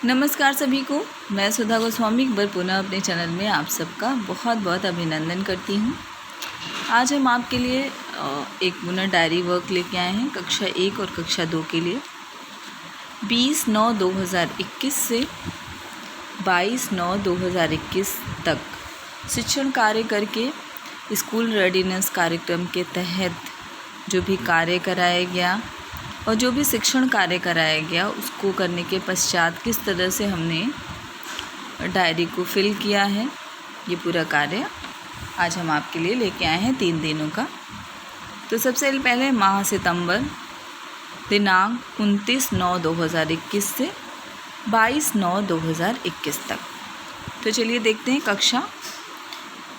नमस्कार सभी को। मैं सुधा गोस्वामी एक बार पुनः अपने चैनल में आप सबका बहुत बहुत अभिनंदन करती हूँ। आज हम आपके लिए एक पुनः डायरी वर्क लेके आए हैं कक्षा 1 और कक्षा 2 के लिए। 20/9/2021 से 22/9/2021 तक शिक्षण कार्य करके स्कूल रेडीनेस कार्यक्रम के तहत जो भी कार्य कराया गया और जो भी शिक्षण कार्य कराया गया उसको करने के पश्चात किस तरह से हमने डायरी को फिल किया है, ये पूरा कार्य आज हम आपके लिए लेके आए हैं 3 दिनों का। तो सबसे पहले माह सितंबर दिनांक 29/9/2021 से 22/9/2021 तक। तो चलिए देखते हैं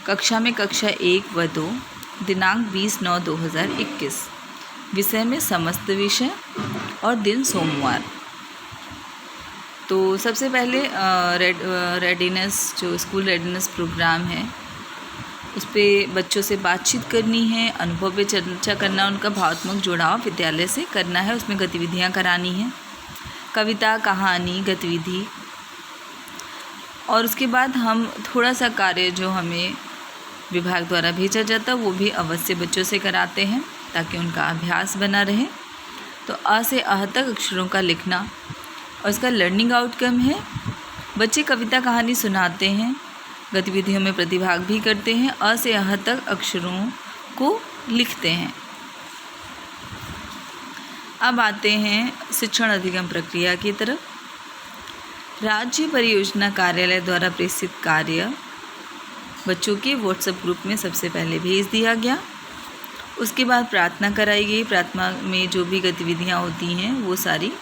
कक्षा में कक्षा 1 व 2 दिनांक 20/9/2021 विषय में समस्त विषय और दिन सोमवार। तो सबसे पहले रेडीनेस जो स्कूल रेडीनेस प्रोग्राम है उस पर बच्चों से बातचीत करनी है, अनुभव पे चर्चा करना, उनका भावात्मक जुड़ाव विद्यालय से करना है, उसमें गतिविधियां करानी हैं, कविता, कहानी, गतिविधि। और उसके बाद हम थोड़ा सा कार्य जो हमें विभाग द्वारा भेजा जाता है वो भी अवश्य बच्चों से कराते हैं ताकि उनका अभ्यास बना रहे। तो अ से अह तक अक्षरों का लिखना और इसका लर्निंग आउटकम है बच्चे कविता कहानी सुनाते हैं, गतिविधियों में प्रतिभाग भी करते हैं, अ से अह तक अक्षरों को लिखते हैं। अब आते हैं शिक्षण अधिगम प्रक्रिया की तरफ। राज्य परियोजना कार्यालय द्वारा प्रेषित कार्य बच्चों के व्हाट्सएप ग्रुप में सबसे पहले भेज दिया गया। उसके बाद प्रार्थना कराई गई। प्रार्थना में जो भी गतिविधियां होती हैं वो सारी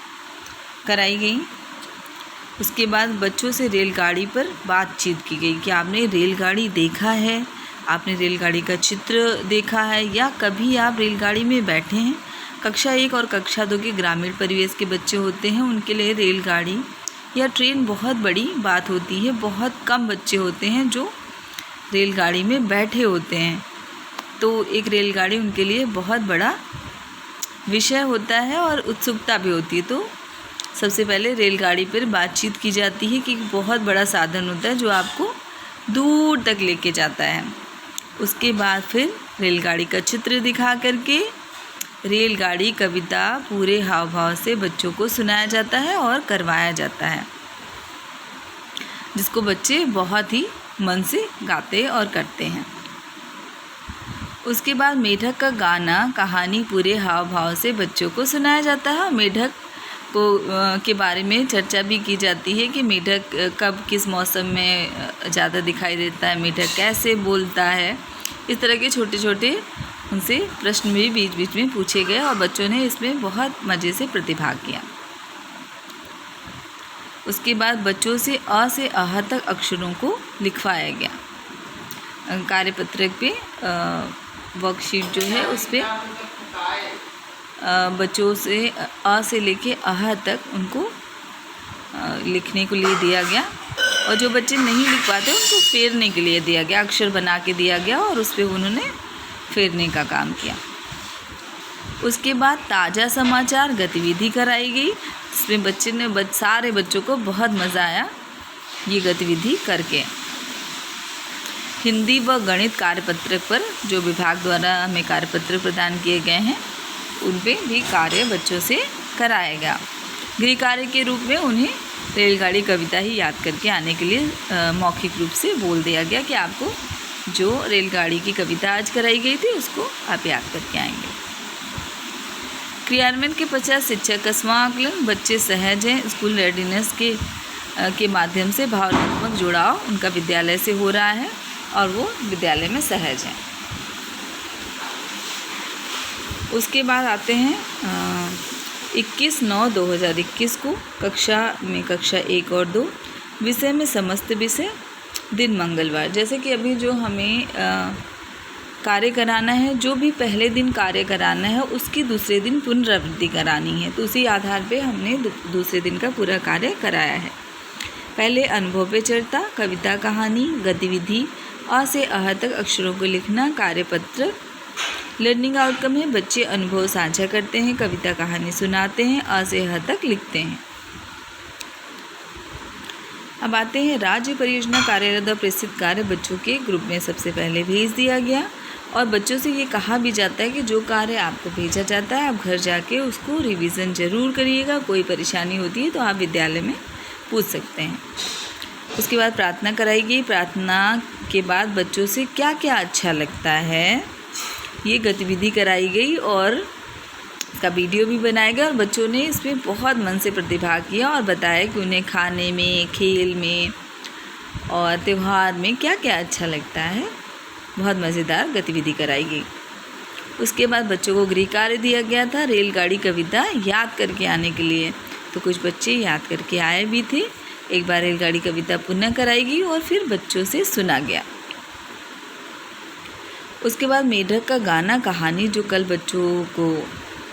कराई गई। उसके बाद बच्चों से रेलगाड़ी पर बातचीत की गई कि आपने रेलगाड़ी देखा है, आपने रेलगाड़ी का चित्र देखा है या कभी आप रेलगाड़ी में बैठे हैं। कक्षा 1 और कक्षा 2 के ग्रामीण परिवेश के बच्चे होते हैं, उनके लिए रेलगाड़ी या ट्रेन बहुत बड़ी बात होती है। बहुत कम बच्चे होते हैं जो रेलगाड़ी में बैठे होते हैं, तो एक रेलगाड़ी उनके लिए बहुत बड़ा विषय होता है और उत्सुकता भी होती है। तो सबसे पहले रेलगाड़ी पर बातचीत की जाती है कि बहुत बड़ा साधन होता है जो आपको दूर तक लेके जाता है। उसके बाद फिर रेलगाड़ी का चित्र दिखा करके रेलगाड़ी कविता पूरे हाव भाव से बच्चों को सुनाया जाता है और करवाया जाता है, जिसको बच्चे बहुत ही मन से गाते और करते हैं। उसके बाद मेढक का गाना कहानी पूरे हाव भाव से बच्चों को सुनाया जाता है। मेढक को के बारे में चर्चा भी की जाती है कि मेढक कब किस मौसम में ज़्यादा दिखाई देता है, मेढक कैसे बोलता है। इस तरह के छोटे छोटे उनसे प्रश्न भी बीच बीच में पूछे गए और बच्चों ने इसमें बहुत मज़े से प्रतिभाग किया। उसके बाद बच्चों से अ से अह तक अक्षरों को लिखवाया गया। कार्यपत्रक पे वर्कशीट जो है उस पर बच्चों से अ से लेके अह तक उनको लिखने के लिए दिया गया और जो बच्चे नहीं लिख पाते उनको फेरने के लिए दिया गया, अक्षर बना के दिया गया और उस पर उन्होंने फेरने का काम किया। उसके बाद ताज़ा समाचार गतिविधि कराई गई, जिसमें सारे बच्चों को बहुत मज़ा आया ये गतिविधि करके। हिंदी व गणित कार्यपत्रक पर जो विभाग द्वारा हमें कार्यपत्र प्रदान किए गए हैं उन पे भी कार्य बच्चों से कराया गया। गृह कार्य के रूप में उन्हें रेलगाड़ी कविता ही याद करके आने के लिए मौखिक रूप से बोल दिया गया कि आपको जो रेलगाड़ी की कविता आज कराई गई थी उसको आप याद करके आएंगे। क्रियान्वयन के पश्चात शिक्षक का स्व-आकलन। बच्चे सहज हैं, स्कूल रेडीनेस के माध्यम से भावनात्मक जुड़ाव उनका विद्यालय से हो रहा है और वो विद्यालय में सहज हैं। उसके बाद आते हैं 21/9/2021 को कक्षा 1 और 2 विषय में समस्त विषय दिन मंगलवार। जैसे कि अभी जो हमें कार्य कराना है, जो भी पहले दिन कार्य कराना है उसकी दूसरे दिन पुनरावृत्ति करानी है, तो उसी आधार पे हमने दूसरे दिन का पूरा कार्य कराया है। पहले अनुभव पे चर्चा, कविता कहानी, गतिविधि, अ से अह तक अक्षरों को लिखना, कार्यपत्र। लर्निंग आउटकम है बच्चे अनुभव साझा करते हैं, कविता कहानी सुनाते हैं, अ से अह तक लिखते हैं। अब आते हैं राज्य परियोजना कार्यालय द्वारा प्रेषित कार्य बच्चों के ग्रुप में सबसे पहले भेज दिया गया। और बच्चों से ये कहा भी जाता है कि जो कार्य आपको भेजा जाता है आप घर जाके उसको रिवीजन ज़रूर करिएगा। कोई परेशानी होती है तो आप विद्यालय में पूछ सकते हैं। उसके बाद प्रार्थना कराई गई। प्रार्थना के बाद बच्चों से क्या क्या अच्छा लगता है ये गतिविधि कराई गई और इसका वीडियो भी बनाया गया। और बच्चों ने इसमें बहुत मन से प्रतिभाग किया और बताया कि उन्हें खाने में, खेल में और त्यौहार में क्या क्या अच्छा लगता है। बहुत मज़ेदार गतिविधि कराई गई। उसके बाद बच्चों को गृह कार्य दिया गया था, रेलगाड़ी कविता याद करके आने के लिए। तो कुछ बच्चे याद करके आए भी थे। एक बार रेलगाड़ी कविता पुनः कराई गई और फिर बच्चों से सुना गया। उसके बाद मेढक का गाना कहानी जो कल बच्चों को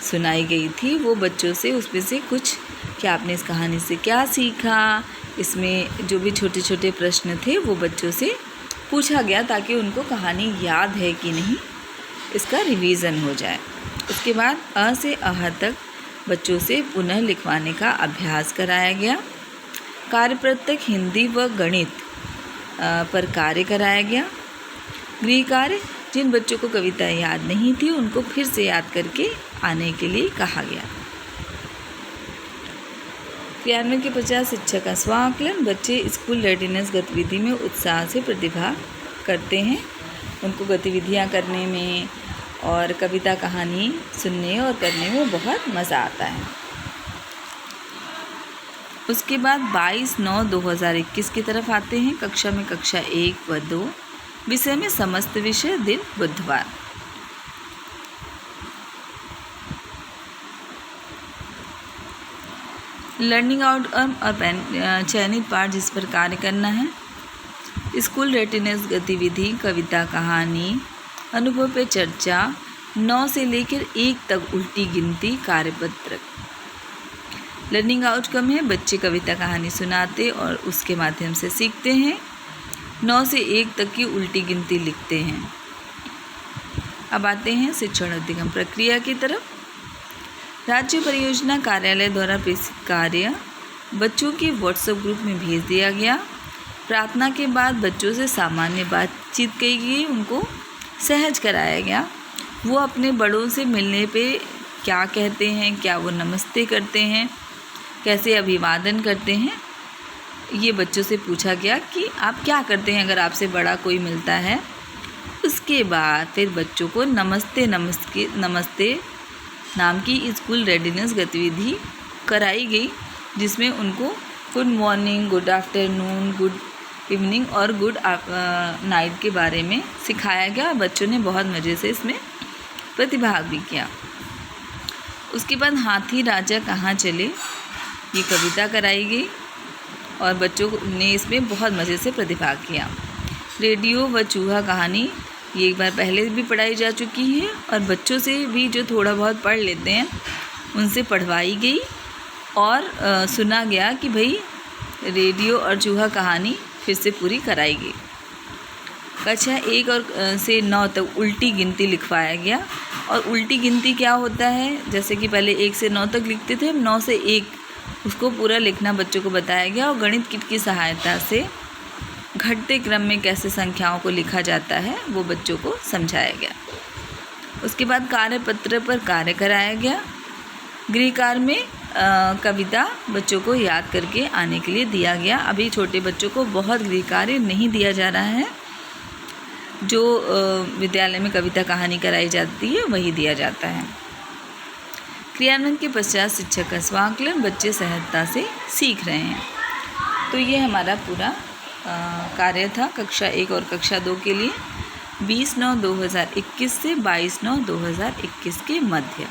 सुनाई गई थी वो बच्चों से उसमें से कुछ क्या आपने इस कहानी से क्या सीखा, इसमें जो भी छोटे छोटे प्रश्न थे वो बच्चों से पूछा गया ताकि उनको कहानी याद है कि नहीं इसका रिवीज़न हो जाए। उसके बाद अ से अह तक बच्चों से पुनः लिखवाने का अभ्यास कराया गया। कार्यपत्रक हिंदी व गणित पर कार्य कराया गया। गृह कार्य जिन बच्चों को कविता याद नहीं थी उनको फिर से याद करके आने के लिए कहा गया। क्रियान्वयन के पश्चात शिक्षक का स्व आकलन। बच्चे स्कूल रेडीनेस गतिविधि में उत्साह से प्रतिभाग करते हैं। उनको गतिविधियां करने में और कविता कहानी सुनने और करने में बहुत मज़ा आता है। उसके बाद 22/9/2021 की तरफ आते हैं। कक्षा में कक्षा 1 व 2 विषय में समस्त विषय दिन बुधवार। लर्निंग आउटकम और चयनित पाठ जिस पर कार्य करना है। स्कूल रेडीनेस गतिविधि कविता कहानी अनुभव पे चर्चा 9 से लेकर 1 तक उल्टी गिनती कार्यपत्रक। लर्निंग आउटकम है बच्चे कविता कहानी सुनाते और उसके माध्यम से सीखते हैं। 9 से 1 तक की उल्टी गिनती लिखते हैं। अब आते हैं शिक्षण अधिगम प्रक्रिया की तरफ। राज्य परियोजना कार्यालय द्वारा प्रेषित कार्य बच्चों के व्हाट्सएप ग्रुप में भेज दिया गया। प्रार्थना के बाद बच्चों से सामान्य बातचीत की गई, उनको सहज कराया गया। वो अपने बड़ों से मिलने पे क्या कहते हैं, क्या वो नमस्ते करते हैं, कैसे अभिवादन करते हैं, ये बच्चों से पूछा गया कि आप क्या करते हैं अगर आपसे बड़ा कोई मिलता है। उसके बाद फिर बच्चों को नमस्ते नाम की स्कूल रेडीनेस गतिविधि कराई गई जिसमें उनको good morning, good afternoon, good evening और गुड नाइट के बारे में सिखाया गया। बच्चों ने बहुत मज़े से इसमें प्रतिभाग भी किया। उसके बाद हाथी राजा कहाँ चले ये कविता कराई गई और बच्चों ने इसमें बहुत मज़े से प्रतिभाग किया। रेडियो व चूहा कहानी ये एक बार पहले भी पढ़ाई जा चुकी है और बच्चों से भी जो थोड़ा बहुत पढ़ लेते हैं उनसे पढ़वाई गई और सुना गया कि भाई रेडियो और चूहा कहानी फिर से पूरी कराई गई। कक्षा 1 और से 9 तक उल्टी गिनती लिखवाया गया। और उल्टी गिनती क्या होता है, जैसे कि पहले 1 से 9 तक लिखते थे, अब 9 से 1 उसको पूरा लिखना बच्चों को बताया गया। और गणित किट की सहायता से घटते क्रम में कैसे संख्याओं को लिखा जाता है वो बच्चों को समझाया गया। उसके बाद कार्यपत्र पर कार्य कराया गया। गृह कार्य में कविता बच्चों को याद करके आने के लिए दिया गया। अभी छोटे बच्चों को बहुत गृह कार्य नहीं दिया जा रहा है, जो विद्यालय में कविता कहानी कराई जाती है वही दिया जाता है। क्रियान्वयन के पश्चात शिक्षक का स्वाकलन, बच्चे सहजता से सीख रहे हैं। तो ये हमारा पूरा कार्य था कक्षा 1 और कक्षा 2 के लिए 20/9/2021 से 22/9/2021 के मध्य।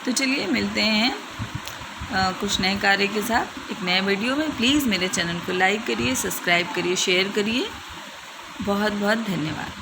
तो चलिए मिलते हैं कुछ नए कार्य के साथ एक नए वीडियो में। प्लीज़ मेरे चैनल को लाइक करिए, सब्सक्राइब करिए, शेयर करिए। बहुत बहुत धन्यवाद।